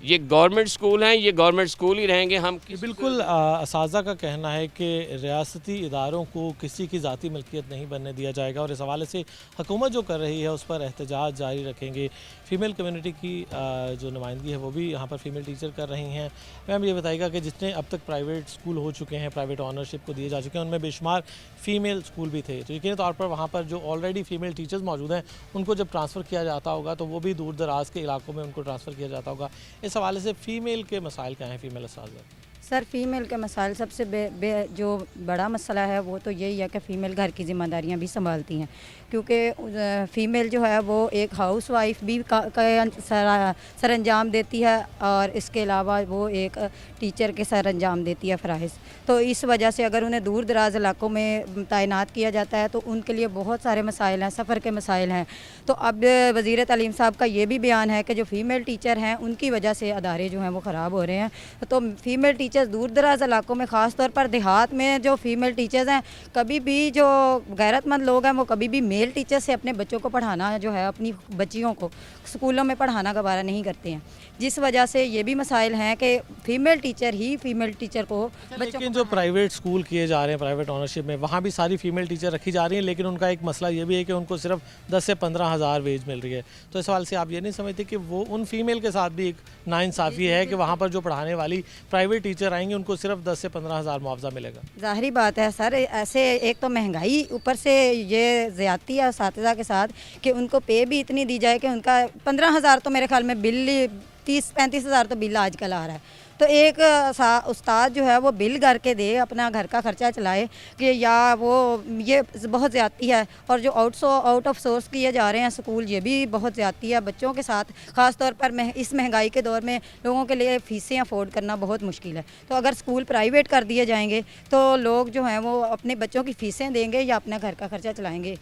یہ government school ہیں، یہ گورنمنٹ سکول ہی رہیں گے. ہم بالکل اساتذہ کا کہنا ہے کہ ریاستی اداروں کو کسی کی ذاتی ملکیت نہیں بننے دیا جائے گا، اور اس حوالے سے حکومت جو کر رہی ہے اس پر احتجاج جاری رکھیں گے. فیمیل کمیونٹی کی جو نمائندگی ہے وہ بھی یہاں پر فیمیل ٹیچر کر رہی ہیں. میم یہ بتائیے گا کہ جتنے اب تک پرائیویٹ اسکول ہو چکے ہیں، پرائیویٹ آنرشپ کو دیے جا چکے ہیں، ان میں بے شمار فیمیل اسکول بھی تھے، تو یقینی طور پر وہاں پر جو آلریڈی فیمیل ٹیچرز موجود ہیں ان کو جب ٹرانسفر کیا جاتا ہوگا تو وہ بھی دور دراز کے علاقوں میں ان کو ٹرانسفر کیا جاتا ہوگا. اس حوالے سے فیمیل کے مسائل کیا ہیں فیمیل اساتذہ؟ سر فیمیل کے مسائل سب سے جو بڑا مسئلہ ہے وہ تو یہی ہے کہ فیمیل گھر کی ذمہ داریاں بھی سنبھالتی ہیں، کیونکہ فیمیل جو ہے وہ ایک ہاؤس وائف بھی سر انجام دیتی ہے، اور اس کے علاوہ وہ ایک ٹیچر کے سر انجام دیتی ہے فرائض. تو اس وجہ سے اگر انہیں دور دراز علاقوں میں تعینات کیا جاتا ہے تو ان کے لیے بہت سارے مسائل ہیں، سفر کے مسائل ہیں. تو اب وزیر تعلیم صاحب کا یہ بھی بیان ہے کہ جو فیمیل ٹیچر ہیں ان کی وجہ سے ادارے جو ہیں وہ خراب ہو رہے ہیں. تو فیمیل ٹیچر دور دراز علاقوں میں، خاص طور پر دیہات میں جو فیمیل ٹیچرز ہیں، کبھی بھی جو غیرت مند لوگ ہیں وہ کبھی بھی میل ٹیچر سے اپنے بچوں کو پڑھانا جو ہے، اپنی بچیوں کو اسکولوں میں پڑھانا گوارا نہیں کرتے ہیں، جس وجہ سے یہ بھی مسائل ہیں کہ فیمیل ٹیچر ہی فیمیل ٹیچر کو لیکن جو پرائیویٹ اسکول کیے جا رہے ہیں پرائیویٹ آنرشپ میں، وہاں بھی ساری فیمیل ٹیچر رکھی جا رہی ہیں، لیکن ان کا ایک مسئلہ یہ بھی ہے کہ ان کو صرف 10 سے 15 ہزار ویج مل رہی ہے. تو اس سوال سے آپ یہ نہیں سمجھتے کہ وہ ان فیمیل کے ساتھ بھی ایک ناانصافی ہے کہ وہاں پر جو پڑھانے والی پرائیویٹ ٹیچر آئیں گے ان کو صرف 10 سے 15 ہزار معاوضہ ملے گا؟ ظاہری بات ہے سر، ایسے ایک تو مہنگائی، اوپر سے یہ زیادتی ہے اساتذہ کے ساتھ کہ ان کو پے بھی اتنی دی جائے کہ ان کا 15,000 تو میرے خیال میں بل 30-35 ہزار تو بل آج کل آ رہا ہے. تو ایک استاد جو ہے وہ بل کر کے دے، اپنا گھر کا خرچہ چلائے، کہ یا وہ یہ بہت زیادتی ہے. اور جو آؤٹ آف سورس کیے جا رہے ہیں اسکول، یہ بھی بہت زیادتی ہے بچوں کے ساتھ، خاص طور پر اس مہنگائی کے دور میں لوگوں کے لیے فیسیں افورڈ کرنا بہت مشکل ہے. تو اگر اسکول پرائیویٹ کر دیے جائیں گے تو لوگ جو ہیں وہ اپنے بچوں کی فیسیں دیں گے یا اپنا گھر کا خرچہ چلائیں گے.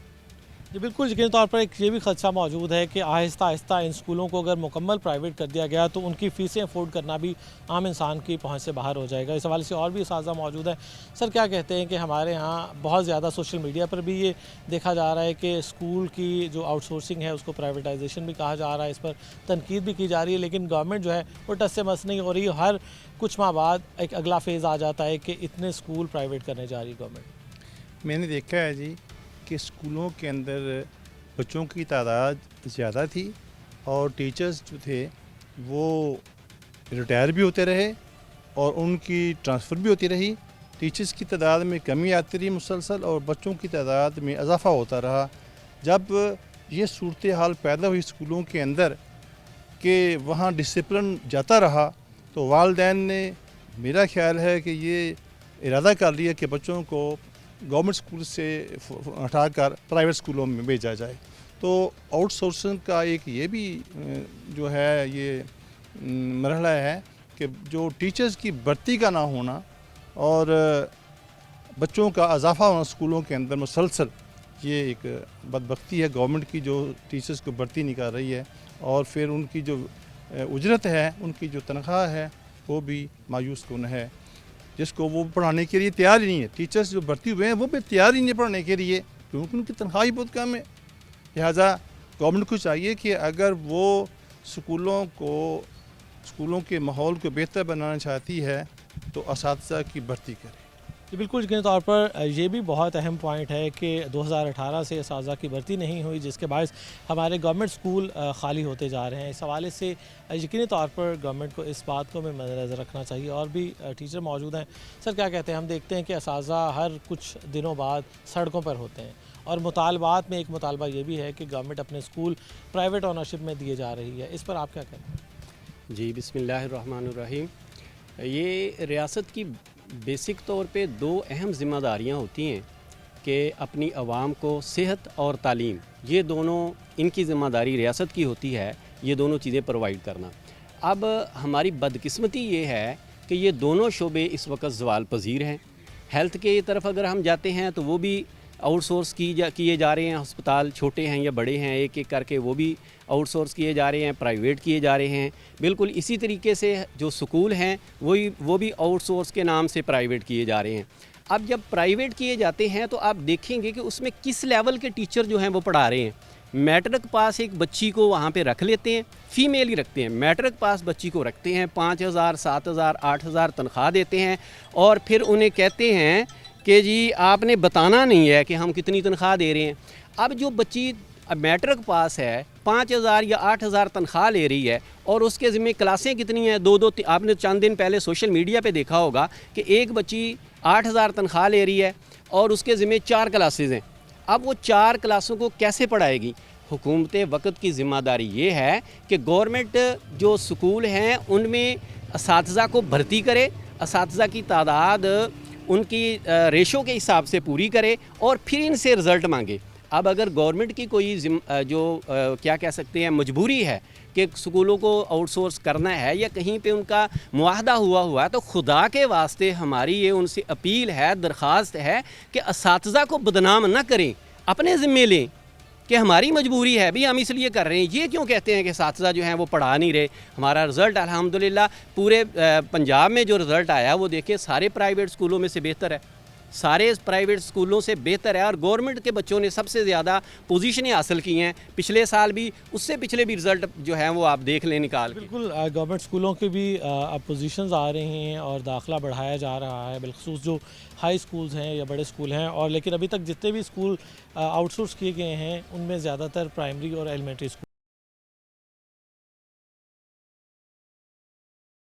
جی بالکل، یقینی طور پر ایک یہ بھی خدشہ موجود ہے کہ آہستہ آہستہ ان اسکولوں کو اگر مکمل پرائیویٹ کر دیا گیا تو ان کی فیسیں افورڈ کرنا بھی عام انسان کی پہنچ سے باہر ہو جائے گا. اس حوالے سے اور بھی اساتذہ موجود ہیں. سر کیا کہتے ہیں کہ ہمارے ہاں بہت زیادہ سوشل میڈیا پر بھی یہ دیکھا جا رہا ہے کہ اسکول کی جو آؤٹ سورسنگ ہے اس کو پرائیویٹائزیشن بھی کہا جا رہا ہے، اس پر تنقید بھی کی جا رہی ہے، لیکن گورنمنٹ جو ہے وہ ٹس سے مس نہیں ہو رہی. ہر کچھ ماہ بعد ایک اگلا فیز آ جاتا ہے کہ اتنے اسکول پرائیویٹ کرنے جا رہی ہے گورنمنٹ. میں نے دیکھا ہے جی کہ اسکولوں کے اندر بچوں کی تعداد زیادہ تھی اور ٹیچرز جو تھے وہ ریٹائر بھی ہوتے رہے اور ان کی ٹرانسفر بھی ہوتی رہی. ٹیچرز کی تعداد میں کمی آتی رہی مسلسل اور بچوں کی تعداد میں اضافہ ہوتا رہا. جب یہ صورتحال پیدا ہوئی اسکولوں کے اندر کہ وہاں ڈسپلن جاتا رہا تو والدین نے، میرا خیال ہے کہ یہ ارادہ کر لیا کہ بچوں کو گورنمنٹ اسکول سے ہٹا کر پرائیویٹ اسکولوں میں بھیجا جائے. تو آؤٹ سورسنگ کا ایک یہ بھی جو ہے یہ مرحلہ ہے کہ جو ٹیچرز کی بھرتی کا نہ ہونا اور بچوں کا اضافہ ہونا اسکولوں کے اندر مسلسل، یہ ایک بدبختی ہے گورنمنٹ کی جو ٹیچرز کو بھرتی نہیں کر رہی ہے. اور پھر ان کی جو اجرت ہے، ان کی جو تنخواہ ہے وہ بھی مایوس کن ہے، جس کو وہ پڑھانے کے لیے تیار ہی نہیں ہے. ٹیچرز جو بھرتی ہوئے ہیں وہ بھی تیار ہی نہیں پڑھانے کے لیے، کیونکہ ان کی تنخواہ ہی بہت کم ہے. لہٰذا گورنمنٹ کو چاہیے کہ اگر وہ اسکولوں کے ماحول کو بہتر بنانا چاہتی ہے تو اساتذہ کی بھرتی کرے. جی بالکل، یقینی طور پر یہ بھی بہت اہم پوائنٹ ہے کہ 2018 سے اساتذہ کی بھرتی نہیں ہوئی، جس کے باعث ہمارے گورنمنٹ اسکول خالی ہوتے جا رہے ہیں. اس حوالے سے یقینی طور پر گورنمنٹ کو اس بات کو مد نظر رکھنا چاہیے. اور بھی ٹیچر موجود ہیں. سر کیا کہتے ہیں؟ ہم دیکھتے ہیں کہ اساتذہ ہر کچھ دنوں بعد سڑکوں پر ہوتے ہیں، اور مطالبات میں ایک مطالبہ یہ بھی ہے کہ گورنمنٹ اپنے اسکول پرائیویٹ آنرشپ میں دیے جا رہی ہے. اس پر آپ کیا کہتے ہیں؟ جی بسم اللہ الرحمن الرحیم. یہ ریاست کی بیسک طور پہ دو اہم ذمہ داریاں ہوتی ہیں کہ اپنی عوام کو صحت اور تعلیم، یہ دونوں ان کی ذمہ داری ریاست کی ہوتی ہے، یہ دونوں چیزیں پرووائڈ کرنا. اب ہماری بدقسمتی یہ ہے کہ یہ دونوں شعبے اس وقت زوال پذیر ہیں. ہیلتھ کے طرف اگر ہم جاتے ہیں تو وہ بھی آؤٹ سورس کیے جا رہے ہیں. ہسپتال چھوٹے ہیں یا بڑے ہیں، ایک ایک کر کے وہ بھی آؤٹ سورس کیے جا رہے ہیں، پرائیویٹ کیے جا رہے ہیں. بالکل اسی طریقے سے جو سکول ہیں وہ بھی آؤٹ سورس کے نام سے پرائیویٹ کیے جا رہے ہیں. اب جب پرائیویٹ کیے جاتے ہیں تو آپ دیکھیں گے کہ اس میں کس لیول کے ٹیچر جو ہیں وہ پڑھا رہے ہیں. میٹرک پاس ایک بچی کو وہاں پہ رکھ لیتے ہیں, فیمیل ہی رکھتے ہیں, میٹرک پاس بچی کو رکھتے ہیں, 5,000 7,000 8,000 تنخواہ دیتے ہیں, اور پھر انہیں کہتے ہیں کہ جی آپ نے بتانا نہیں ہے کہ ہم کتنی تنخواہ دے رہے ہیں. اب جو بچی میٹرک پاس ہے 5,000 یا 8,000 تنخواہ لے رہی ہے, اور اس کے ذمہ کلاسیں کتنی ہیں, دو آپ نے چند دن پہلے سوشل میڈیا پہ دیکھا ہوگا کہ ایک بچی 8,000 تنخواہ لے رہی ہے اور اس کے ذمہ 4 کلاسز ہیں. اب وہ 4 کلاسوں کو کیسے پڑھائے گی؟ حکومت وقت کی ذمہ داری یہ ہے کہ گورنمنٹ جو سکول ہیں ان میں اساتذہ کو بھرتی کرے, اساتذہ کی تعداد ان کی ریشو کے حساب سے پوری کرے, اور پھر ان سے رزلٹ مانگے. اب اگر گورنمنٹ کی کوئی کیا کہہ سکتے ہیں مجبوری ہے کہ سکولوں کو آؤٹ سورس کرنا ہے یا کہیں پہ ان کا معاہدہ ہوا ہے, تو خدا کے واسطے ہماری یہ ان سے اپیل ہے, درخواست ہے کہ اساتذہ کو بدنام نہ کریں, اپنے ذمے لیں کہ ہماری مجبوری ہے بھی, ہم اس لیے کر رہے ہیں. یہ کیوں کہتے ہیں کہ اساتذہ جو ہیں وہ پڑھا نہیں رہے؟ ہمارا رزلٹ الحمدللہ پورے پنجاب میں جو رزلٹ آیا وہ دیکھیں سارے پرائیویٹ اسکولوں میں سے بہتر ہے, سارے پرائیویٹ اسکولوں سے بہتر ہے, اور گورنمنٹ کے بچوں نے سب سے زیادہ پوزیشنیں حاصل کی ہیں. پچھلے سال بھی, اس سے پچھلے بھی رزلٹ جو ہیں وہ آپ دیکھ لیں نکال کے. بالکل گورنمنٹ اسکولوں کے بھی اب پوزیشنز آ رہی ہیں اور داخلہ بڑھایا جا رہا ہے, بالخصوص جو ہائی اسکولز ہیں یا بڑے اسکول ہیں. اور لیکن ابھی تک جتنے بھی اسکول آؤٹ سورس کیے گئے ہیں ان میں زیادہ تر پرائمری اور ایلیمنٹری اسکول.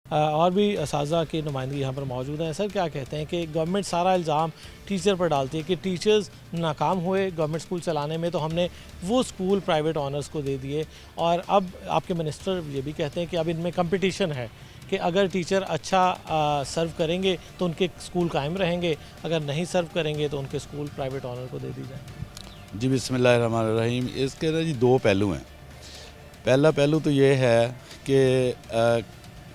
اور بھی اساتذہ کی نمائندگی یہاں پر موجود ہیں. سر کیا کہتے ہیں کہ گورنمنٹ سارا الزام ٹیچر پر ڈالتی ہے کہ ٹیچرز ناکام ہوئے گورنمنٹ اسکول چلانے میں, تو ہم نے وہ اسکول پرائیویٹ آنرز کو دے دیے, اور اب آپ کے منسٹر یہ بھی کہتے ہیں کہ اب ان میں کمپٹیشن ہے کہ اگر ٹیچر اچھا سرو کریں گے تو ان کے اسکول قائم رہیں گے, اگر نہیں سرو کریں گے تو ان کے اسکول پرائیویٹ آنر کو دے دی جائیں. جی بسم اللہ الرحمن الرحیم. اس کے نا جی 2 پہلو ہیں. پہلا پہلو تو یہ ہے کہ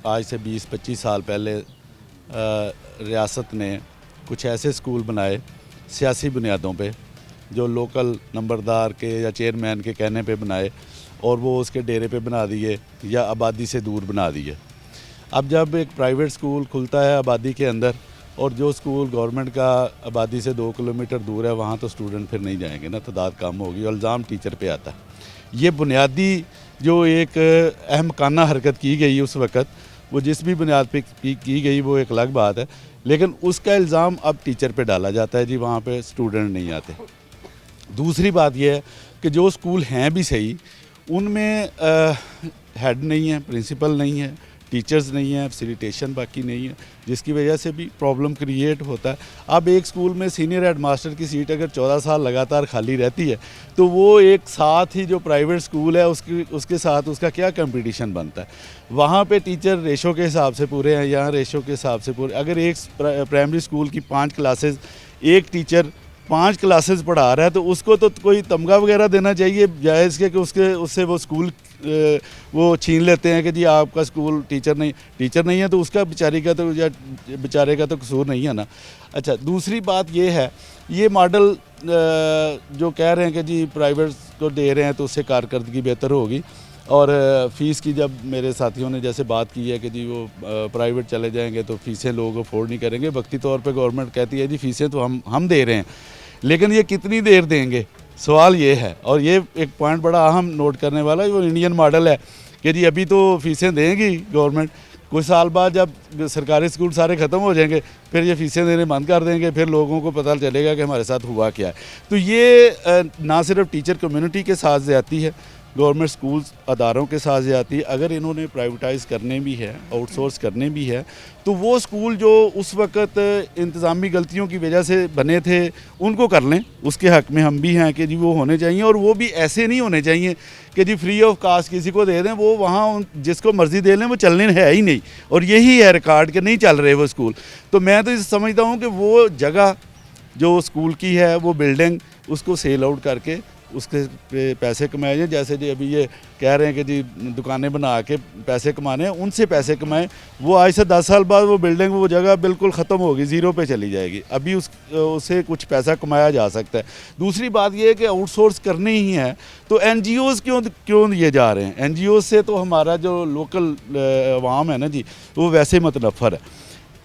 آج سے 20-25 سال پہلے ریاست نے کچھ ایسے اسکول بنائے سیاسی بنیادوں پہ, جو لوکل نمبردار کے یا چیئرمین کے کہنے پہ بنائے, اور وہ اس کے ڈیرے پہ بنا دیے یا آبادی سے دور بنا دیے. اب جب ایک پرائیویٹ اسکول کھلتا ہے آبادی کے اندر, اور جو اسکول گورنمنٹ کا آبادی سے 2 کلومیٹر دور ہے, وہاں تو اسٹوڈنٹ پھر نہیں جائیں گے نا, تعداد کم ہوگی, اور الزام ٹیچر پہ آتا ہے. یہ بنیادی جو ایک احمقانہ حرکت کی گئی اس وقت, وہ جس بھی بنیاد پہ کی گئی وہ ایک الگ بات ہے, لیکن اس کا الزام اب ٹیچر پہ ڈالا جاتا ہے جی وہاں پہ اسٹوڈنٹ نہیں آتے. دوسری بات یہ ہے کہ جو اسکول ہیں بھی صحیح, ان میں ہیڈ نہیں ہے, پرنسپل نہیں ہے, ٹیچرز نہیں ہیں, فیسیلیٹیشن باقی نہیں ہے, جس کی وجہ سے بھی پرابلم کریٹ ہوتا ہے. اب ایک اسکول میں سینئر ہیڈ ماسٹر کی سیٹ اگر 14 سال لگاتار خالی رہتی ہے, تو وہ ایک ساتھ ہی جو پرائیویٹ اسکول ہے اس کے ساتھ اس کا کیا کمپٹیشن بنتا ہے. وہاں پہ ٹیچر ریشو کے حساب سے پورے ہیں, یہاں ریشو کے حساب سے پورے. اگر ایک پرائمری اسکول کی 5 کلاسز, ایک ٹیچر 5 کلاسز پڑھا رہا ہے, تو اس کو تو کوئی تمغہ وغیرہ دینا چاہیے جائز کہ اس سے وہ اسکول وہ چھین لیتے ہیں کہ جی آپ کا اسکول ٹیچر نہیں ہے, تو اس کا بیچارے کا تو قصور نہیں ہے نا. اچھا, دوسری بات یہ ہے, یہ ماڈل جو کہہ رہے ہیں کہ جی پرائیویٹ کو دے رہے ہیں تو اس سے کارکردگی بہتر ہوگی, اور فیس کی جب میرے ساتھیوں نے جیسے بات کی ہے کہ جی وہ پرائیویٹ چلے جائیں گے تو فیسیں لوگ افورڈ نہیں کریں گے. وقتی طور پہ گورنمنٹ کہتی ہے جی فیسیں تو ہم دے رہے ہیں, لیکن یہ کتنی دیر دیں گے, سوال یہ ہے. اور یہ ایک پوائنٹ بڑا اہم نوٹ کرنے والا, وہ انڈین ماڈل ہے کہ جی ابھی تو فیسیں دیں گی گورنمنٹ, کچھ سال بعد جب سرکاری اسکول سارے ختم ہو جائیں گے پھر یہ فیسیں دینے بند کر دیں گے, پھر لوگوں کو پتہ چلے گا کہ ہمارے ساتھ ہوا کیا ہے. تو یہ نہ صرف ٹیچر کمیونٹی کے ساتھ زیادتی ہے, گورنمنٹ اسکولز اداروں کے ساتھ زیادتی. اگر انہوں نے پرائیویٹائز کرنے بھی ہے, آؤٹ سورس کرنے بھی ہے, تو وہ اسکول جو اس وقت انتظامی غلطیوں کی وجہ سے بنے تھے ان کو کر لیں, اس کے حق میں ہم بھی ہیں کہ جی وہ ہونے چاہیے. اور وہ بھی ایسے نہیں ہونے چاہیے کہ جی فری آف کاسٹ کسی کو دے دیں, وہ وہاں جس کو مرضی دے لیں, وہ چلنے ہے ہی نہیں. اور یہی ہے ریکارڈ کہ نہیں چل رہے وہ اسکول. تو میں تو سمجھتا ہوں کہ وہ جگہ جو اسکول کی ہے, وہ بلڈنگ, اس کو سیل آؤٹ کر کے اس کے پیسے کمائے جائیں. جیسے جی ابھی یہ کہہ رہے ہیں کہ جی دکانیں بنا کے پیسے کمانے ہیں, ان سے پیسے کمائیں. وہ آج سے 10 سال بعد وہ بلڈنگ, وہ جگہ بالکل ختم ہوگی, زیرو پہ چلی جائے گی. ابھی اس سے کچھ پیسہ کمایا جا سکتا ہے. دوسری بات یہ ہے کہ آؤٹ سورس کرنی ہی ہے تو این جی اوز کیوں یہ جا رہے ہیں. این جی اوز سے تو ہمارا جو لوکل عوام ہے نا جی, وہ ویسے متنفر ہے.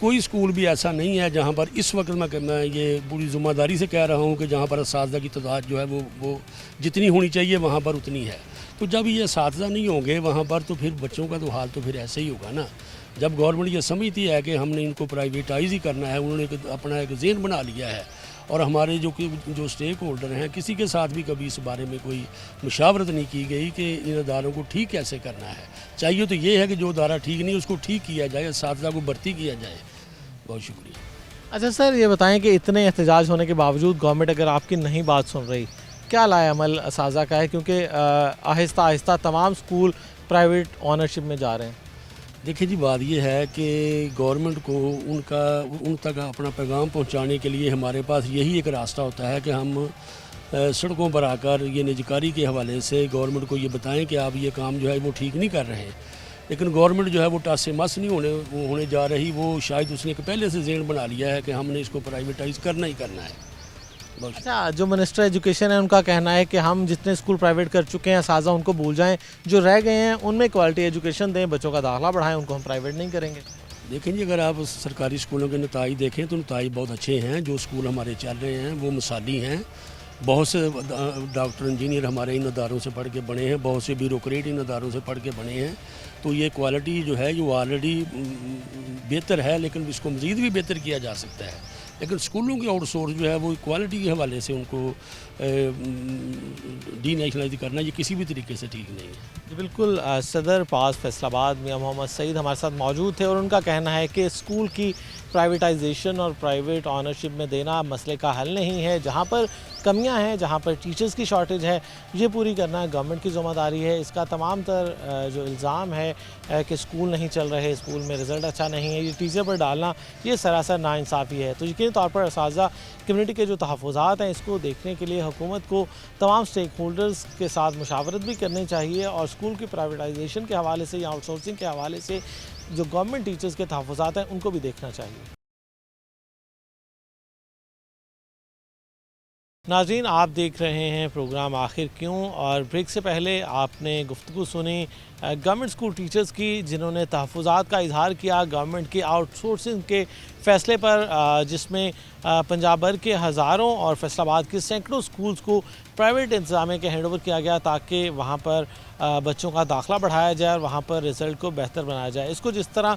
کوئی اسکول بھی ایسا نہیں ہے جہاں پر اس وقت میں یہ پوری ذمہ داری سے کہہ رہا ہوں کہ جہاں پر اساتذہ کی تعداد جو ہے وہ جتنی ہونی چاہیے وہاں پر اتنی ہے. تو جب یہ اساتذہ نہیں ہوں گے وہاں پر تو پھر بچوں کا تو حال تو پھر ایسے ہی ہوگا نا. جب گورنمنٹ یہ سمجھتی ہے کہ ہم نے ان کو پرائیویٹائز ہی کرنا ہے, انہوں نے اپنا ایک ذہن بنا لیا ہے, اور ہمارے جو اسٹیک ہولڈر ہیں کسی کے ساتھ بھی کبھی اس بارے میں کوئی مشاورت نہیں کی گئی کہ ان اداروں کو ٹھیک کیسے کرنا ہے. چاہیے تو یہ ہے کہ جو ادارہ ٹھیک نہیں اس کو ٹھیک کیا جائے, اساتذہ کو بھرتی کیا جائے. بہت شکریہ. اچھا سر, یہ بتائیں کہ اتنے احتجاج ہونے کے باوجود گورنمنٹ اگر آپ کی نہیں بات سن رہی, کیا لائے عمل اساتذہ کا ہے, کیونکہ آہستہ آہستہ تمام اسکول پرائیویٹ آنرشپ میں جا رہے ہیں. دیکھیں جی, بات یہ ہے کہ گورنمنٹ کو ان تک اپنا پیغام پہنچانے کے لیے ہمارے پاس یہی ایک راستہ ہوتا ہے کہ ہم سڑکوں پر آ کر یہ نجکاری کے حوالے سے گورنمنٹ کو یہ بتائیں کہ آپ یہ کام جو ہے وہ ٹھیک نہیں کر رہے ہیں. لیکن گورنمنٹ جو ہے وہ ٹاس سے مس نہیں ہونے جا رہی. وہ شاید اس نے پہلے سے ذہن بنا لیا ہے کہ ہم نے اس کو پرائیویٹائز کرنا ہی کرنا ہے. اچھا, جو منسٹر ایجوکیشن ہے ان کا کہنا ہے کہ ہم جتنے اسکول پرائیویٹ کر چکے ہیں اساتذہ ان کو بھول جائیں, جو رہ گئے ہیں ان میں کوالٹی ایجوکیشن دیں, بچوں کا داخلہ بڑھائیں, ان کو ہم پرائیویٹ نہیں کریں گے. دیکھیں جی, اگر آپ سرکاری اسکولوں کے نتائج دیکھیں تو نتائج بہت اچھے ہیں. جو اسکول ہمارے چل رہے ہیں وہ مثالی ہیں. بہت سے ڈاکٹر انجینئر ہمارے ان اداروں سے پڑھ کے بنے ہیں, بہت سے بیوروکریٹ ان اداروں سے پڑھ کے بنے ہیں. تو یہ کوالٹی جو ہے جو آلریڈی بہتر ہے, لیکن اس کو مزید بھی بہتر کیا جا سکتا ہے. لیکن اسکولوں کی آؤٹ سورس جو ہے وہ کوالٹی کے حوالے سے ان کو ڈی نیشنلائز کرنا یہ کسی بھی طریقے سے ٹھیک نہیں ہے. جی بالکل. صدر پاس فیصل آباد میاں محمد سعید ہمارے ساتھ موجود تھے, اور ان کا کہنا ہے کہ اسکول کی پرائیویٹائزیشن اور پرائیویٹ آنرشپ میں دینا مسئلے کا حل نہیں ہے. جہاں پر کمیاں ہیں, جہاں پر ٹیچرز کی شارٹیج ہے, یہ پوری کرنا گورنمنٹ کی ذمہ داری ہے. اس کا تمام تر جو الزام ہے کہ اسکول نہیں چل رہے, اسکول میں رزلٹ اچھا نہیں ہے, یہ ٹیچر پر ڈالنا یہ سراسر ناانصافی ہے. تو یقینی طور پر اساتذہ کمیونٹی کے جو تحفظات ہیں اس کو دیکھنے کے لیے حکومت کو تمام اسٹیک ہولڈرز کے ساتھ مشاورت بھی کرنی چاہیے, اور اسکول کی پرائیویٹائزیشن کے حوالے سے یا آؤٹ سورسنگ کے حوالے سے جو گورنمنٹ ٹیچرز کے تحفظات ہیں ان کو بھی دیکھنا چاہیے. ناظرین, آپ دیکھ رہے ہیں پروگرام آخر کیوں, اور بریک سے پہلے آپ نے گفتگو سنی گورنمنٹ اسکول ٹیچرز کی, جنہوں نے تحفظات کا اظہار کیا گورنمنٹ کی آؤٹ سورسنگ کے فیصلے پر, جس میں پنجاب بھر کے ہزاروں اور فیصل آباد کے سینکڑوں اسکولز کو پرائیویٹ انتظامیہ کے ہینڈ اوور کیا گیا تاکہ وہاں پر بچوں کا داخلہ بڑھایا جائے اور وہاں پر رزلٹ کو بہتر بنایا جائے. اس کو جس طرح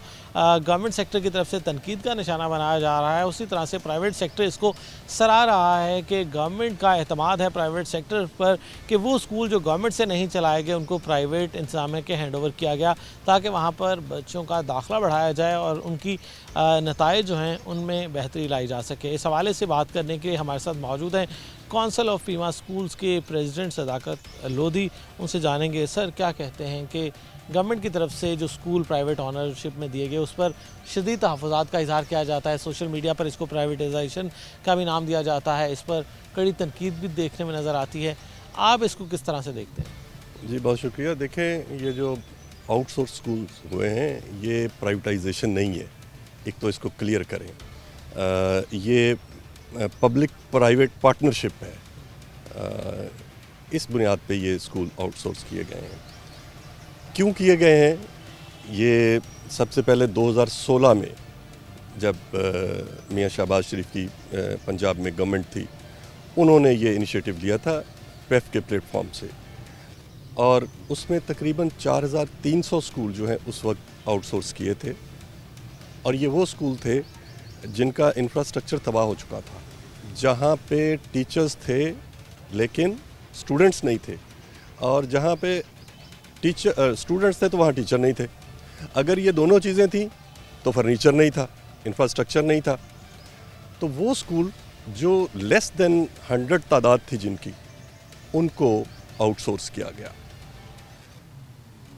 گورنمنٹ سیکٹر کی طرف سے تنقید کا نشانہ بنایا جا رہا ہے, اسی طرح سے پرائیویٹ سیکٹر اس کو سراہ رہا ہے کہ گورنمنٹ کا اعتماد ہے پرائیویٹ سیکٹر پر کہ وہ اسکول جو گورنمنٹ سے نہیں چلائے گئے ان کو پرائیویٹ انتظامیہ کے ہینڈ اوور کیا گیا تاکہ وہاں پر بچوں کا داخلہ بڑھایا جائے اور ان کی نتائج جو ہیں ان میں بہتری لائی جا سکے. اس حوالے سے بات کرنے کے لیے ہمارے ساتھ موجود ہیں کونسل آف پیما اسکولز کے پریزیڈنٹ صداقت لودھی. ان سے جانیں گے سر کیا کہتے ہیں کہ گورنمنٹ کی طرف سے جو اسکول پرائیویٹ آنرشپ میں دیے گئے اس پر شدید تحفظات کا اظہار کیا جاتا ہے, سوشل میڈیا پر اس کو پرائیویٹائزیشن کا بھی نام دیا جاتا ہے, اس پر کڑی تنقید بھی دیکھنے میں نظر آتی ہے. آپ اس کو کس طرح سے دیکھتے ہیں؟ جی بہت شکریہ. دیکھیں, یہ جو آؤٹ سورس اسکولز ہوئے ہیں یہ پرائیویٹائزیشن نہیں ہے, ایک تو اس کو کلیئر کریں. یہ پبلک پرائیویٹ پارٹنرشپ ہے, اس بنیاد پہ یہ اسکول آؤٹ سورس کیے گئے ہیں. کیوں کیے گئے ہیں؟ یہ سب سے پہلے 2016 میں جب میاں شہباز شریف کی پنجاب میں گورنمنٹ تھی, انہوں نے یہ انیشیٹو لیا تھا پیف کے پلیٹ فارم سے, اور اس میں تقریباً 4300 اسکول جو ہیں اس وقت آؤٹ سورس کیے تھے. اور یہ وہ اسکول تھے جن کا انفراسٹرکچر تباہ ہو چکا تھا, جہاں پہ ٹیچرز تھے لیکن اسٹوڈنٹس نہیں تھے, اور جہاں پہ اسٹوڈنٹس تھے تو وہاں ٹیچر نہیں تھے. اگر یہ دونوں چیزیں تھیں تو فرنیچر نہیں تھا, انفراسٹرکچر نہیں تھا. تو وہ اسکول جو لیس دین 100 تعداد تھی جن کی, ان کو آؤٹ سورس کیا گیا.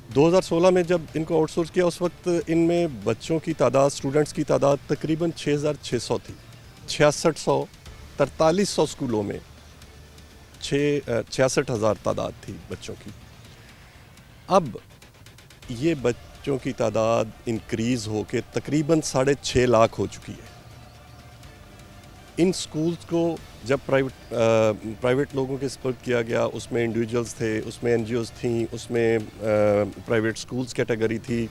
2016 میں جب ان کو آؤٹ سورس کیا اس وقت ان میں بچوں کی تعداد, اسٹوڈنٹس کی تعداد تقریباً 6600 تھی. 6600 4300 اسکولوں میں 66,000 تعداد تھی بچوں کی. اب یہ بچوں کی تعداد انکریز ہو کے تقریباً 6.5 لاکھ ہو چکی ہے. ان سکولز کو جب پرائیویٹ لوگوں کے سپرد کیا گیا, اس میں انڈیویجولز تھے, اس میں این جی اوز تھیں, اس میں پرائیویٹ سکولز کیٹیگری تھی,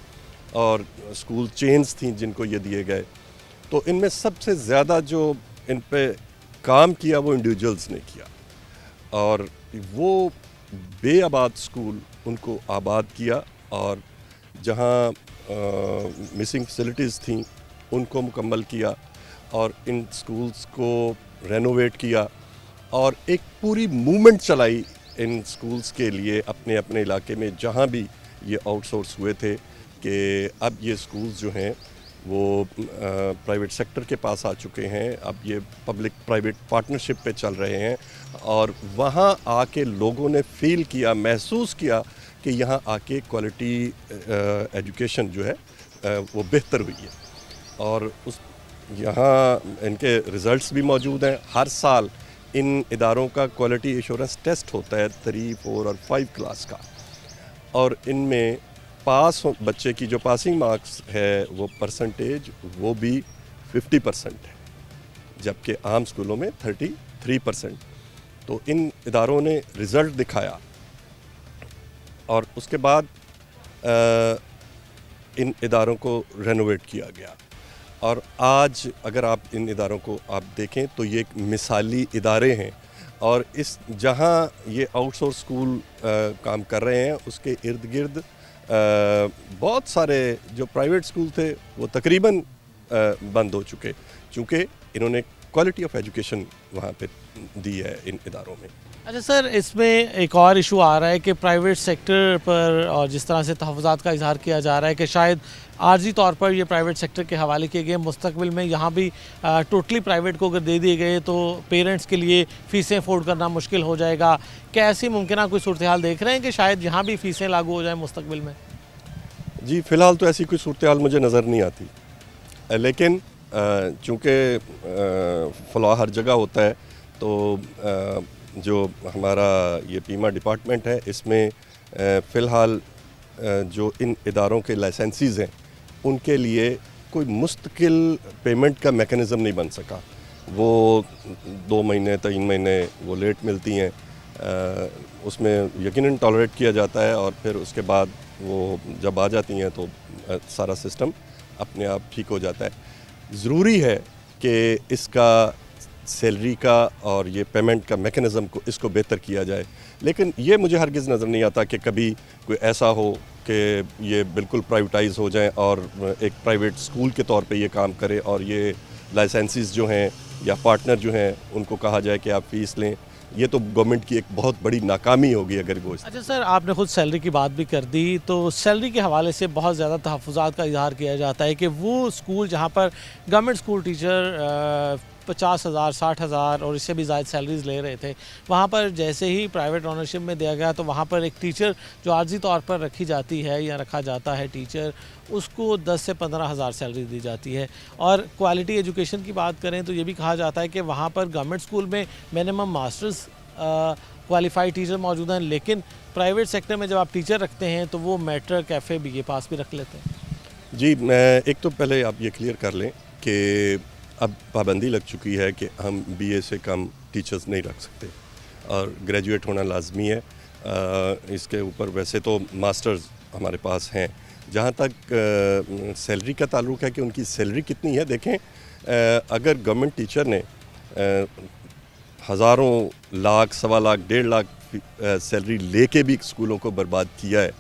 اور اسکول چینز تھیں جن کو یہ دیے گئے. تو ان میں سب سے زیادہ جو ان پہ کام کیا وہ انڈیویجولز نے کیا, اور وہ بے آباد اسکول ان کو آباد کیا, اور جہاں مسنگ فیسلٹیز تھیں ان کو مکمل کیا, اور ان اسکولز کو رینوویٹ کیا, اور ایک پوری موومنٹ چلائی ان اسکولز کے لیے اپنے اپنے علاقے میں جہاں بھی یہ آؤٹ سورس ہوئے تھے, کہ اب یہ اسکولز جو ہیں وہ پرائیویٹ سیکٹر کے پاس آ چکے ہیں, اب یہ پبلک پرائیویٹ پارٹنرشپ پہ چل رہے ہیں, اور وہاں آ کے لوگوں نے فیل کیا, محسوس کیا کہ یہاں آ کے کوالٹی ایجوکیشن جو ہے وہ بہتر ہوئی ہے. اور یہاں ان کے ریزلٹس بھی موجود ہیں. ہر سال ان اداروں کا کوالٹی ایشورنس ٹیسٹ ہوتا ہے 3, 4 اور 5 کلاس کا, اور ان میں بچے کی جو پاسنگ مارکس ہے وہ پرسنٹیج وہ بھی 50% ہے, جبکہ عام اسکولوں میں 33%. تو ان اداروں نے رزلٹ دکھایا, اور اس کے بعد ان اداروں کو رینوویٹ کیا گیا. اور آج اگر آپ ان اداروں کو آپ دیکھیں تو یہ ایک مثالی ادارے ہیں, اور اس جہاں یہ آؤٹ سورس اسکول کام کر رہے ہیں اس کے ارد گرد بہت سارے جو پرائیویٹ اسکول تھے وہ تقریباً بند ہو چکے, چونکہ انہوں نے کوالٹی آف ایجوکیشن وہاں پہ دی ہے ان اداروں میں. اچھا سر, اس میں ایک اور ایشو آ رہا ہے کہ پرائیویٹ سیکٹر پر اور جس طرح سے تحفظات کا اظہار کیا جا رہا ہے کہ شاید عارضی طور پر یہ پرائیویٹ سیکٹر کے حوالے کیے گئے, مستقبل میں یہاں بھی ٹوٹلی پرائیویٹ کو اگر دے دیے گئے تو پیرنٹس کے لیے فیسیں افورڈ کرنا مشکل ہو جائے گا. کیا ایسی ممکنہ کوئی صورتحال دیکھ رہے ہیں کہ شاید یہاں بھی فیسیں لاگو ہو جائیں مستقبل میں؟ جی فی الحال تو ایسی کوئی صورتحال مجھے نظر نہیں آتی, لیکن چونکہ فلاح ہر جگہ ہوتا ہے, تو جو ہمارا یہ پیما ڈپارٹمنٹ ہے اس میں فی الحال جو ان اداروں کے لائسنسیز ہیں ان کے لیے کوئی مستقل پیمنٹ کا میکنزم نہیں بن سکا. وہ 2 مہینے 3 مہینے وہ لیٹ ملتی ہیں, اس میں یقیناً ٹالریٹ کیا جاتا ہے, اور پھر اس کے بعد وہ جب آ جاتی ہیں تو سارا سسٹم اپنے آپ ٹھیک ہو جاتا ہے. ضروری ہے کہ اس کا سیلری کا اور یہ پیمنٹ کا میکنزم کو اس کو بہتر کیا جائے, لیکن یہ مجھے ہرگز نظر نہیں آتا کہ کبھی کوئی ایسا ہو کہ یہ بالکل پرائیویٹائز ہو جائیں اور ایک پرائیویٹ اسکول کے طور پہ یہ کام کرے, اور یہ لائسنسز جو ہیں یا پارٹنر جو ہیں ان کو کہا جائے کہ آپ فیس لیں. یہ تو گورنمنٹ کی ایک بہت بڑی ناکامی ہوگی اگر وہ. اچھا سر, آپ نے خود سیلری کی بات بھی کر دی, تو سیلری کے حوالے سے بہت زیادہ تحفظات کا اظہار کیا جاتا ہے کہ وہ اسکول جہاں پر گورنمنٹ اسکول ٹیچر 50,000 60,000 اور اس سے بھی زائد سیلریز لے رہے تھے, وہاں پر جیسے ہی پرائیویٹ آنرشپ میں دیا گیا تو وہاں پر ایک ٹیچر جو عارضی طور پر رکھی جاتی ہے یا رکھا جاتا ہے ٹیچر, اس کو 10 سے 15,000 سیلری دی جاتی ہے. اور کوالٹی ایجوکیشن کی بات کریں تو یہ بھی کہا جاتا ہے کہ وہاں پر گورنمنٹ اسکول میں منیمم ماسٹرز کوالیفائڈ ٹیچر موجود ہیں, لیکن پرائیویٹ سیکٹر میں جب آپ ٹیچر رکھتے ہیں تو وہ میٹرک ایف اے بی اے پاس بھی رکھ لیتے ہیں. جی میں ایک تو پہلے آپ یہ کلیئر کر لیں کہ اب پابندی لگ چکی ہے کہ ہم بی اے سے کم ٹیچرز نہیں رکھ سکتے, اور گریجویٹ ہونا لازمی ہے. اس کے اوپر ویسے تو ماسٹرز ہمارے پاس ہیں. جہاں تک سیلری کا تعلق ہے کہ ان کی سیلری کتنی ہے, دیکھیں اگر گورنمنٹ ٹیچر نے ہزاروں لاکھ 1.25 لاکھ 1.5 لاکھ سیلری لے کے بھی اسکولوں کو برباد کیا ہے,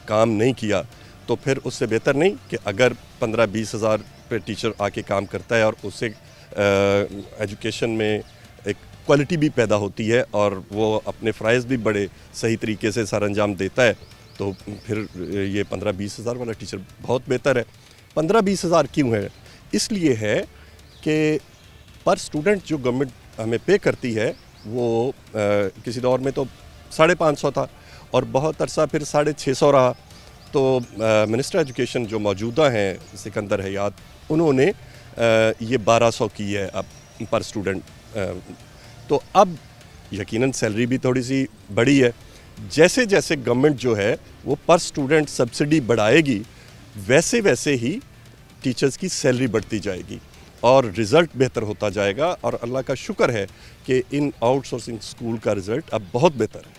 کام نہیں کیا, تو پھر اس سے بہتر نہیں کہ اگر 15-20 ہزار پہ ٹیچر آ کے کام کرتا ہے اور اس سے ایجوکیشن میں ایک کوالٹی بھی پیدا ہوتی ہے اور وہ اپنے فرائض بھی بڑے صحیح طریقے سے سر انجام دیتا ہے, تو پھر یہ 15-20 ہزار والا ٹیچر بہت بہتر ہے. 15-20 ہزار کیوں ہے؟ اس لیے ہے کہ پر اسٹوڈنٹ جو گورنمنٹ ہمیں پے کرتی ہے وہ کسی دور میں تو 550 تھا اور بہت عرصہ پھر 650 رہا. تو منسٹر ایجوکیشن جو موجودہ ہیں سکندر حیات, انہوں نے یہ 1200 کی ہے اب پر اسٹوڈنٹ. تو اب یقیناً سیلری بھی تھوڑی سی بڑی ہے. جیسے جیسے گورنمنٹ جو ہے وہ پر اسٹوڈنٹ سبسڈی بڑھائے گی ویسے ویسے ہی ٹیچرز کی سیلری بڑھتی جائے گی اور رزلٹ بہتر ہوتا جائے گا, اور اللہ کا شکر ہے کہ ان آؤٹ سورسنگ اسکول کا رزلٹ اب بہت بہتر ہے.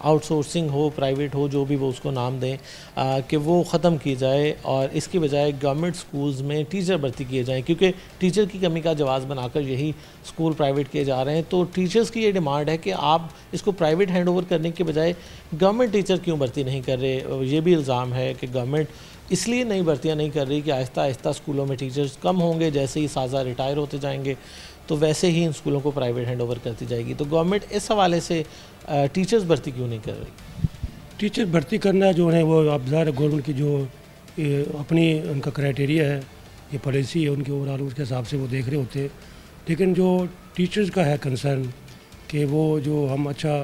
آؤٹ سورسنگ ہو، پرائیویٹ ہو، جو بھی وہ اس کو نام دیں، کہ وہ ختم کی جائے اور اس کی بجائے گورنمنٹ اسکولز میں ٹیچر بھرتی کیے جائیں، کیونکہ ٹیچر کی کمی کا جواز بنا کر یہی اسکول پرائیویٹ کیے جا رہے ہیں. تو ٹیچرز کی یہ ڈیمانڈ ہے کہ آپ اس کو پرائیویٹ ہینڈ اوور کرنے کے بجائے گورنمنٹ ٹیچر کیوں بھرتی نہیں کر رہے. یہ بھی الزام ہے کہ گورنمنٹ اس لیے نئی بھرتیاں نہیں کر رہی کہ آہستہ آہستہ اسکولوں میں ٹیچرز کم ہوں گے، جیسے ہی اساتذہ ریٹائر ہوتے جائیں گے تو ویسے ہی ان اسکولوں کو پرائیویٹ ہینڈ اوور کرتی جائے گی. تو گورنمنٹ اس حوالے سے ٹیچرز بھرتی کیوں نہیں کر رہی؟ ٹیچر بھرتی کرنا جو ہے وہ اب ظاہر گورنمنٹ کی جو اپنی ان کا کرائٹیریا ہے، یہ پالیسی ہے ان کے اوورال، اس کے حساب سے وہ دیکھ رہے ہوتے ہیں. لیکن جو ٹیچرز کا ہے کنسرن کہ وہ جو ہم اچھا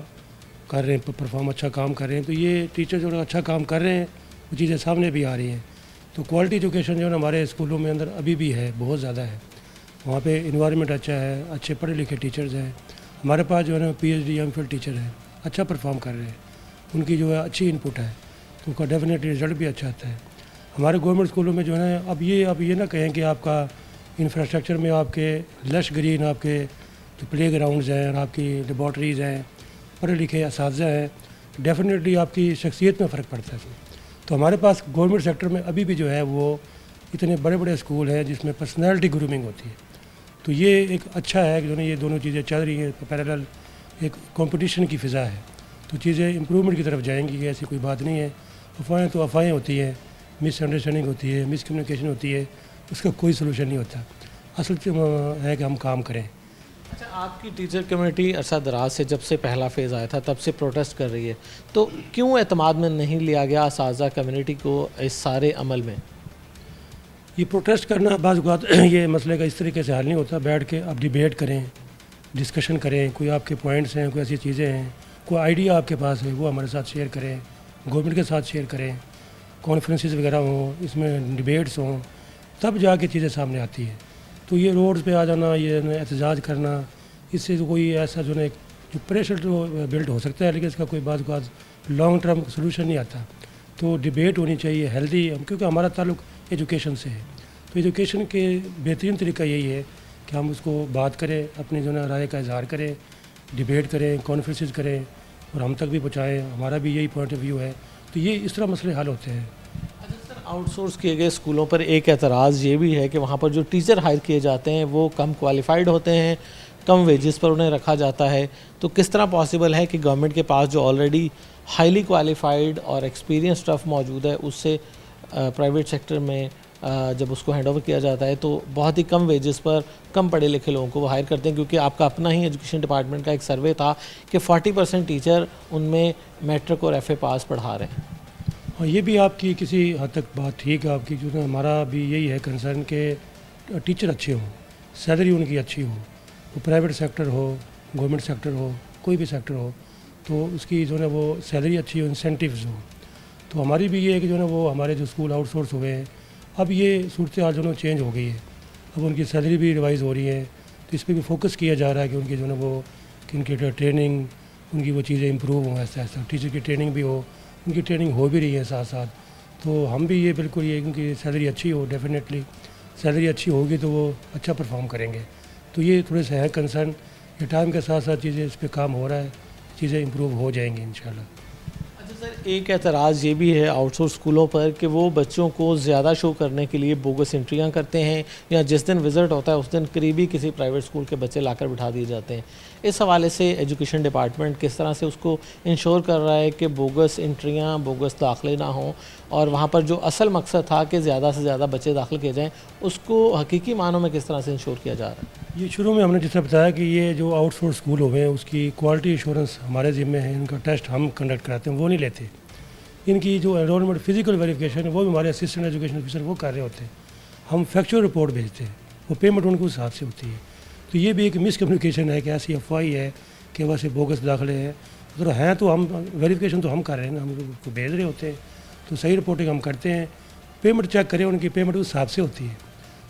کر رہے ہیں، پرفارم اچھا کام کر رہے ہیں، تو یہ ٹیچر جو اچھا کام کر رہے ہیں وہ چیزیں سامنے بھی آ رہی ہیں. تو کوالٹی ایجوکیشن جو ہے نا ہمارے اسکولوں میں اندر ابھی بھی ہے، بہت زیادہ ہے. وہاں پہ انوائرمنٹ اچھا ہے، اچھے پڑھے لکھے ٹیچرز ہیں. ہمارے پاس جو ہے نا P H D MPhil teacher ہیں، اچھا پرفارم کر رہے ہیں، ان کی جو ہے اچھی ان پٹ ہے تو ان کا ڈیفینیٹلی رزلٹ بھی اچھا آتا ہے. ہمارے گورنمنٹ اسکولوں میں جو ہے نا اب یہ نہ کہیں کہ آپ کا انفراسٹرکچر میں آپ کے لش گرین آپ کے جو پلے گراؤنڈز ہیں اور آپ کی لیبارٹریز ہیں، پڑھے لکھے اساتذہ ہیں، ڈیفینیٹلی آپ کی شخصیت میں فرق پڑتا ہے. تو ہمارے پاس گورنمنٹ سیکٹر میں ابھی بھی جو ہے وہ اتنے بڑے بڑے اسکول ہیں جس میں پرسنالٹی گرومنگ ہوتی ہے. تو یہ ایک اچھا ہے کہ جو یہ دونوں چیزیں چل رہی ہیں پیرالل، ایک کمپٹیشن کی فضا ہے تو چیزیں امپرومنٹ کی طرف جائیں گی. ایسی کوئی بات نہیں ہے. افواہیں تو افواہیں ہوتی ہیں، مس انڈرسٹینڈنگ ہوتی ہے، مس کمیونیکیشن ہوتی ہے، اس کا کوئی سلوشن نہیں ہوتا. اصل ہے کہ ہم کام کریں. اچھا، آپ کی ٹیچر کمیونٹی عرصہ دراز سے جب سے پہلا فیز آیا تھا تب سے پروٹیسٹ کر رہی ہے، تو کیوں اعتماد میں نہیں لیا گیا اساتذہ کمیونٹی کو اس سارے عمل میں؟ یہ پروٹیسٹ کرنا بعض اوقات یہ مسئلے کا اس طریقے سے حل نہیں ہوتا. بیٹھ کے آپ ڈیبیٹ کریں، ڈسکشن کریں، کوئی آپ کے پوائنٹس ہیں، کوئی ایسی چیزیں ہیں، کوئی آئیڈیا آپ کے پاس ہے وہ ہمارے ساتھ شیئر کریں، گورنمنٹ کے ساتھ شیئر کریں، کانفرنسز وغیرہ ہوں، اس میں ڈیبیٹس ہوں، تب جا کے چیزیں سامنے آتی ہیں. تو یہ روڈز پہ آ جانا، یہ احتجاج کرنا، اس سے کوئی ایسا جو ہے جو پریشر تو بلڈ ہو سکتا ہے لیکن اس کا کوئی بعض اوقات لانگ ٹرم سلوشن نہیں آتا. تو ڈیبیٹ ہونی چاہیے ہیلدی، کیونکہ ہمارا تعلق ایجوکیشن سے ہے. تو ایجوکیشن کے بہترین طریقہ یہی ہے کہ ہم اس کو بات کریں، اپنی جو ہے رائے کا اظہار کریں، ڈیبیٹ کریں، کانفرنسز کریں اور ہم تک بھی پہنچائیں. ہمارا بھی یہی پوائنٹ آف ویو ہے. تو یہ اس طرح مسئلے حل ہوتے ہیں. آؤٹ سورس کیے گئے اسکولوں پر ایک اعتراض یہ بھی ہے کہ وہاں پر جو ٹیچر ہائر کیے جاتے ہیں وہ کم کوالیفائڈ ہوتے ہیں، کم ویجز پر انہیں رکھا جاتا ہے. تو کس طرح پاسبل ہے کہ گورنمنٹ کے پاس جو آلریڈی ہائیلی کوالیفائڈ اور ایکسپیرینس اسٹاف موجود ہے اس سے پرائیویٹ سیکٹر میں جب اس کو ہینڈ اوور کیا جاتا ہے تو بہت ہی کم ویجز پر کم پڑھے لکھے لوگوں کو وہ ہائر کرتے ہیں؟ کیونکہ آپ کا اپنا ہی ایجوکیشن ڈپارٹمنٹ کا ایک سروے تھا کہ 40% ٹیچر ان میں میٹرک اور ایف اے پاس پڑھا رہے ہیں. اور یہ بھی آپ کی کسی حد تک بات ٹھیک ہے آپ کی، جو ہمارا بھی یہی ہے کنسرن کہ ٹیچر اچھے ہوں، سیلری ان کی اچھی ہو، وہ پرائیویٹ سیکٹر ہو، گورنمنٹ سیکٹر ہو، کوئی بھی سیکٹر ہو، تو اس کی جو ہے وہ سیلری اچھی ہو، انسینٹیوز ہوں. تو ہماری بھی یہ ہے کہ جو ہے وہ ہمارے جو اسکول آؤٹ سورس ہوئے ہیں اب یہ صورتحال جو ہے چینج ہو گئی ہے. اب ان کی سیلری بھی ریوائز ہو رہی ہے تو اس پہ بھی فوکس کیا جا رہا ہے کہ ان کی جو ہے وہ کہ ان کی ٹریننگ، ان کی وہ چیزیں امپروو ہوں ایسا ایسا. ٹیچر کی ٹریننگ بھی ہو، ان کی ٹریننگ ہو بھی رہی ہے ساتھ ساتھ. تو ہم بھی یہ بالکل یہ ان کی سیلری اچھی ہو، ڈیفینیٹلی سیلری اچھی ہوگی تو وہ اچھا پرفارم کریں گے. تو یہ تھوڑے سے ہے کنسرن. یہ ٹائم کے ساتھ ساتھ چیزیں اس پہ کام ہو رہا ہے، چیزیں امپروو ہو جائیں گی انشاءاللہ. اچھا سر، ایک اعتراض یہ بھی ہے آؤٹ سورس اسکولوں پر کہ وہ بچوں کو زیادہ شو کرنے کے لیے بوگس انٹریاں کرتے ہیں، یا جس دن وزٹ ہوتا ہے اس دن قریبی کسی پرائیویٹ اسکول کے بچے لا کر بٹھا دیے جاتے ہیں. اس حوالے سے ایجوکیشن ڈپارٹمنٹ کس طرح سے اس کو انشور کر رہا ہے کہ بوگس انٹریاں، بوگس داخلے نہ ہوں، اور وہاں پر جو اصل مقصد تھا کہ زیادہ سے زیادہ بچے داخل کیے جائیں اس کو حقیقی معنوں میں کس طرح سے انشور کیا جا رہا ہے؟ یہ شروع میں ہم نے جس طرح بتایا کہ یہ جو آؤٹ سورس اسکول ہوئے ہیں اس کی کوالٹی ایشورنس ہمارے ذمہ ہے. ان کا ٹیسٹ ہم کنڈکٹ کراتے ہیں، وہ نہیں لیتے. ان کی جو انرولمنٹ فزیکل ویریفیکیشن ہے وہ بھی ہمارے اسسٹنٹ ایجوکیشن آفیسر وہ کر رہے ہوتے ہیں. ہم فیکچوئل رپورٹ بھیجتے ہیں، وہ پیمنٹ ان کو حساب سے ہوتی ہے. تو یہ بھی ایک مس کمیونیکیشن ہے کہ ایسی افواہی ہے کہ ویسے بوگس داخلے ہیں. اگر ہیں تو ہم ویریفیکیشن تو ہم کر رہے ہیں نا، ہم لوگ کو بھیج رہے ہوتے ہیں تو صحیح رپورٹنگ ہم کرتے ہیں. پیمنٹ چیک کریں، ان کی پیمنٹ اس حساب سے ہوتی ہے.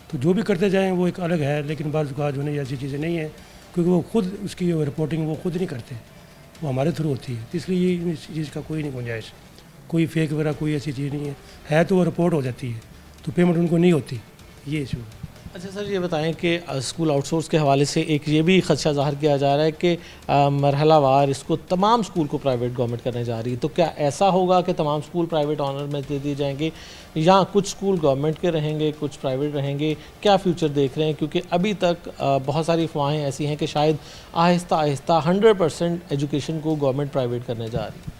تو جو بھی کرتے جائیں وہ ایک الگ ہے، لیکن بعض اوقات جو ہے ایسی چیزیں نہیں ہیں کیونکہ وہ خود اس کی رپورٹنگ وہ خود نہیں کرتے، وہ ہمارے تھرو ہوتی ہے. اس لیے یہ اس چیز کا کوئی نہیں گنجائش، کوئی فیک وغیرہ کوئی ایسی چیز نہیں ہے. تو وہ رپورٹ ہو جاتی ہے تو پیمنٹ ان کو نہیں ہوتی. یہ ایشو ہے. اچھا سر، یہ بتائیں کہ اسکول آؤٹ سورس کے حوالے سے ایک یہ بھی خدشہ ظاہر کیا جا رہا ہے کہ مرحلہ وار اس کو تمام اسکول کو پرائیویٹ گورنمنٹ کرنے جا رہی ہے، تو کیا ایسا ہوگا کہ تمام اسکول پرائیویٹ آنر میں دے دیے جائیں گے، یا کچھ اسکول گورنمنٹ کے رہیں گے کچھ پرائیویٹ رہیں گے؟ کیا فیوچر دیکھ رہے ہیں؟ کیونکہ ابھی تک بہت ساری افواہیں ایسی ہیں کہ شاید آہستہ آہستہ 100% ایجوکیشن کو گورنمنٹ پرائیویٹ کرنے جا رہی ہے۔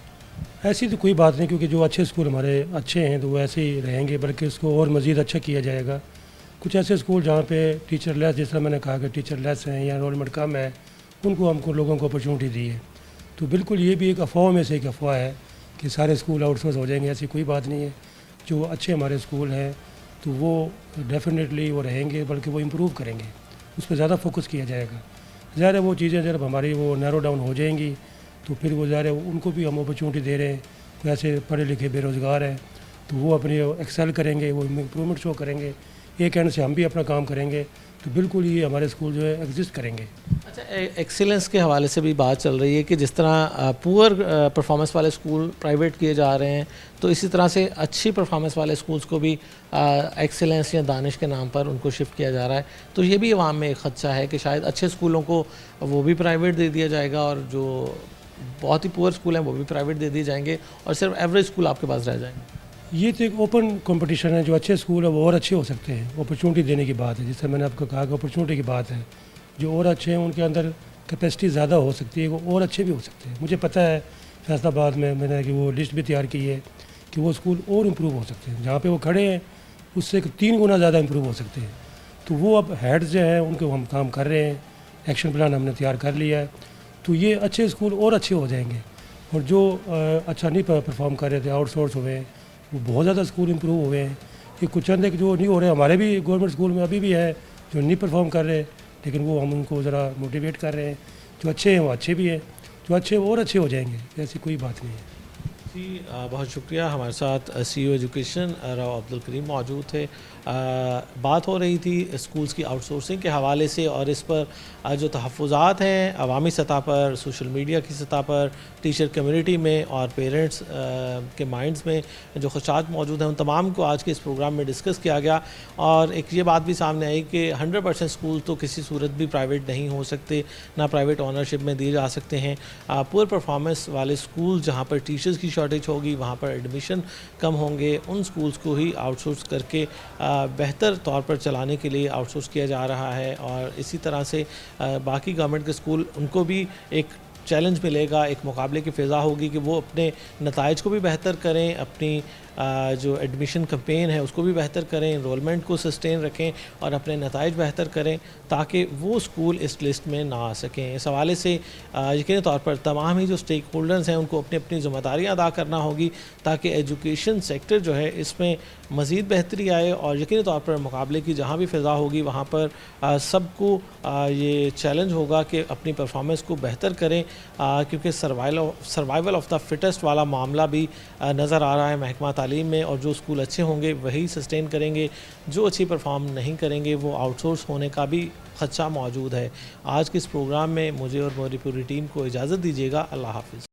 ایسی تو کوئی بات نہیں، کیونکہ جو اچھے اسکول ہمارے اچھے ہیں تو وہ ایسے ہی رہیں گے، بلکہ اس کو اور مزید اچھا کیا جائے گا۔ کچھ ایسے اسکول جہاں پہ ٹیچر لیس، جس طرح میں نے کہا کہ ٹیچر لیس ہیں یا انرولمنٹ کم ہے، ان کو ہم کو لوگوں کو اپرچونٹی دی ہے۔ تو بالکل یہ بھی ایک افواہ میں سے ایک افواہ ہے کہ سارے اسکول آؤٹ سورس ہو جائیں گے، ایسی کوئی بات نہیں ہے۔ جو اچھے ہمارے اسکول ہیں تو وہ ڈیفینیٹلی وہ رہیں گے، بلکہ وہ امپروو کریں گے، اس پہ زیادہ فوکس کیا جائے گا۔ ظاہر ہے وہ چیزیں جب ہماری وہ نیرو ڈاؤن ہو جائیں گی تو پھر وہ ظاہر ہے ان کو بھی ہم اپرچونٹی دے رہے ہیں۔ ویسے پڑھے لکھے بے روزگار ہیں تو وہ اپنی ایکسل کریں گے، وہ امپرومنٹ شو کریں گے، ایک اینڈ سے ہم بھی اپنا کام کریں گے، تو بالکل یہ ہمارے اسکول جو ہے ایگزسٹ کریں گے۔ اچھا، ایکسیلنس کے حوالے سے بھی بات چل رہی ہے کہ جس طرح پور پرفارمنس والے اسکول پرائیویٹ کیے جا رہے ہیں، تو اسی طرح سے اچھی پرفارمنس والے اسکولس کو بھی ایکسیلنس یا دانش کے نام پر ان کو شفٹ کیا جا رہا ہے۔ تو یہ بھی عوام میں ایک خدشہ ہے کہ شاید اچھے اسکولوں کو وہ بھی پرائیویٹ دے دیا جائے گا، اور جو بہت ہی پور اسکول ہیں وہ بھی پرائیویٹ دے دیے جائیں گے، اور صرف ایوریج اسکول آپ کے پاس رہ جائیں گے۔ یہ تو ایک اوپن کمپٹیشن ہے، جو اچھے اسکول ہیں وہ اور اچھے ہو سکتے ہیں، اپرچونٹی دینے کی بات ہے، جس سے میں نے آپ کو کہا کہ اپرچونٹی کی بات ہے۔ جو اور اچھے ہیں ان کے اندر کیپیسٹی زیادہ ہو سکتی ہے، وہ اور اچھے بھی ہو سکتے ہیں۔ مجھے پتہ ہے فیصل آباد میں نے کہ وہ لسٹ بھی تیار کی ہے کہ وہ اسکول اور امپروو ہو سکتے ہیں، جہاں پہ وہ کھڑے ہیں اس سے 3 گنا زیادہ امپروو ہو سکتے ہیں۔ تو وہ اب ہیڈز جو ہیں ان کو ہم کام کر رہے ہیں، ایکشن پلان ہم نے تیار کر لیا ہے، تو یہ اچھے اسکول اور اچھے ہو جائیں گے۔ اور جو اچھا نہیں پرفارم کر رہے تھے، آؤٹ سورس ہوئے ہیں، وہ بہت زیادہ اسکول امپروو ہوئے ہیں۔ کہ کچھ چند ایک جو نہیں ہو رہے، ہمارے بھی گورنمنٹ اسکول میں ابھی بھی ہے جو نہیں پرفارم کر رہے، لیکن وہ ہم ان کو ذرا موٹیویٹ کر رہے ہیں۔ جو اچھے ہیں وہ اچھے بھی ہیں، جو اچھے وہ اور اچھے ہو جائیں گے، ایسی کوئی بات نہیں ہے۔ جی بہت شکریہ۔ ہمارے ساتھ سی او ایجوکیشن راؤ عبدالکریم موجود تھے۔ بات ہو رہی تھی اسکولز کی آؤٹ سورسنگ کے حوالے سے، اور اس پر جو تحفظات ہیں عوامی سطح پر، سوشل میڈیا کی سطح پر، ٹیچر کمیونٹی میں اور پیرنٹس کے مائنڈز میں جو خدشات موجود ہیں، ان تمام کو آج کے اس پروگرام میں ڈسکس کیا گیا، اور ایک یہ بات بھی سامنے آئی کہ 100% اسکول تو کسی صورت بھی پرائیویٹ نہیں ہو سکتے، نہ پرائیویٹ آنرشپ میں دیے جا سکتے ہیں۔ پور پرفارمنس والے اسکول جہاں پر ٹیچرز کی شارٹیج ہوگی، وہاں پر ایڈمیشن کم ہوں گے، ان اسکولز کو ہی آؤٹ سورس کر کے بہتر طور پر چلانے کے لیے آؤٹ سورس کیا جا رہا ہے۔ اور اسی طرح سے باقی گورنمنٹ کے اسکول، ان کو بھی ایک چیلنج ملے گا، ایک مقابلے کی فضا ہوگی کہ وہ اپنے نتائج کو بھی بہتر کریں، اپنی جو ایڈمیشن کمپین ہے اس کو بھی بہتر کریں، انرولمنٹ کو سسٹین رکھیں اور اپنے نتائج بہتر کریں، تاکہ وہ اسکول اس لسٹ میں نہ آ سکیں۔ اس حوالے سے یقینی طور پر تمام ہی جو اسٹیک ہولڈرز ہیں ان کو اپنی اپنی ذمہ داریاں ادا کرنا ہوگی، تاکہ ایجوکیشن سیکٹر جو ہے اس میں مزید بہتری آئے، اور یقینی طور پر مقابلے کی جہاں بھی فضا ہوگی وہاں پر سب کو یہ چیلنج ہوگا کہ اپنی پرفارمنس کو بہتر کریں، کیونکہ سروائیول آف دا فٹسٹ والا معاملہ بھی نظر آ رہا ہے محکمہ تعلیم میں، اور جو اسکول اچھے ہوں گے وہی سسٹین کریں گے، جو اچھی پرفارم نہیں کریں گے وہ آؤٹ سورس ہونے کا بھی خدشہ موجود ہے۔ آج کے اس پروگرام میں مجھے اور میری پوری ٹیم کو اجازت دیجیے گا۔ اللہ حافظ۔